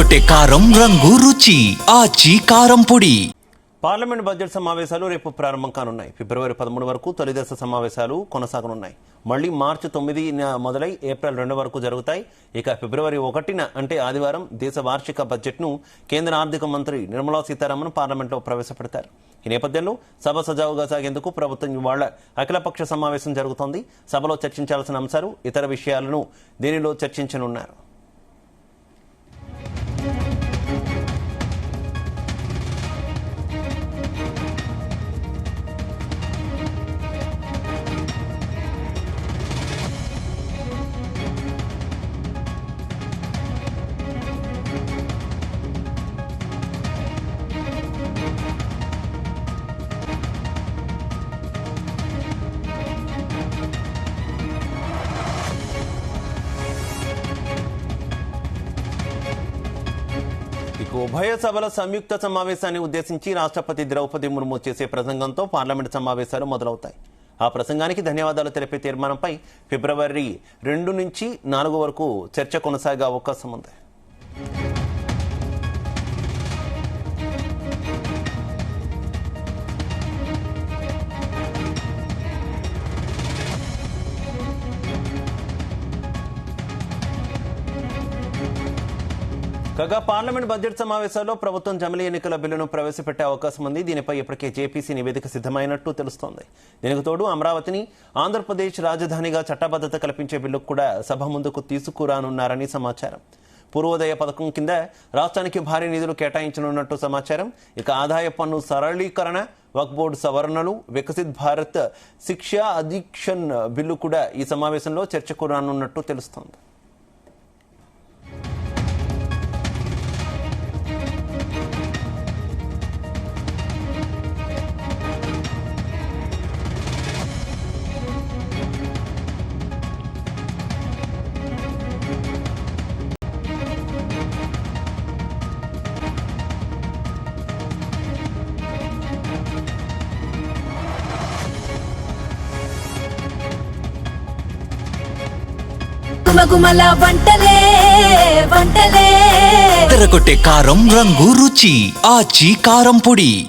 ఎర్రగొట్టే కారం రంగు రుచి ఆచి కారం పొడి. పార్లమెంట్ బడ్జెట్ సమావేశాలు రేపు ప్రారంభం కానున్నాయి. ఫిబ్రవరి 13 వరకు తొలి దశ సమావేశాలు కొనసాగనున్నాయి. మళ్లీ మార్చి 9న మొదలై ఏప్రిల్ 2 వరకు జరుగుతాయి. ఇక ఫిబ్రవరి 1న అంటే ఆదివారం దేశ వార్షిక బడ్జెట్ను కేంద్ర ఆర్థిక మంత్రి నిర్మలా సీతారామన్ పార్లమెంట్లో ప్రవేశపెడతారు. ఈ నేపథ్యంలో సభ సజావుగా సాగేందుకు ప్రభుత్వం ఇవాళ అఖిలపక్ష సమావేశం జరుగుతోంది. సభలో చర్చించాల్సిన అంశాలు, ఇతర విషయాలను దీనిలో చర్చించనున్నారు. ఉభయ సభల సంయుక్త సమావేశాన్ని ఉద్దేశించి రాష్ట్రపతి ద్రౌపది ముర్ము చేసే ప్రసంగంతో పార్లమెంట్ సమావేశాలు మొదలవుతాయి. ఆ ప్రసంగానికి ధన్యవాదాలు తెలిపే తీర్మానంపై ఫిబ్రవరి 2 నుంచి 4 వరకు చర్చ కొనసాగే అవకాశం ఉంది. కాగా పార్లమెంట్ బడ్జెట్ సమావేశాల్లో ప్రభుత్వం జమిలీ ఎన్నికల బిల్లును ప్రవేశపెట్టే అవకాశం ఉంది. దీనిపై ఇప్పటికే జేపీసీ నివేదిక సిద్దమైనట్టు తెలుస్తోంది. దీనికి తోడు అమరావతిని ఆంధ్రప్రదేశ్ రాజధానిగా చట్టబద్దత కల్పించే బిల్లుకు కూడా సభ ముందుకు తీసుకురానున్నారని సమాచారం. పూర్వోదయ పథకం కింద రాష్ట్రానికి భారీ నిధులు కేటాయించనున్నట్టు సమాచారం. ఇక ఆదాయ పన్ను సరళీకరణ, వక్ఫ్ బోర్డు సవరణలు, వికసిత్ భారత్ శిక్షా అధిక్షన్ బిల్లు కూడా ఈ సమావేశంలో చర్చకు రానున్నట్టు తెలుస్తోంది. గుమగుమల వంటలే వంటలే ఎర్రగొట్టే కారం రంగు రుచి ఆచి కారం పొడి.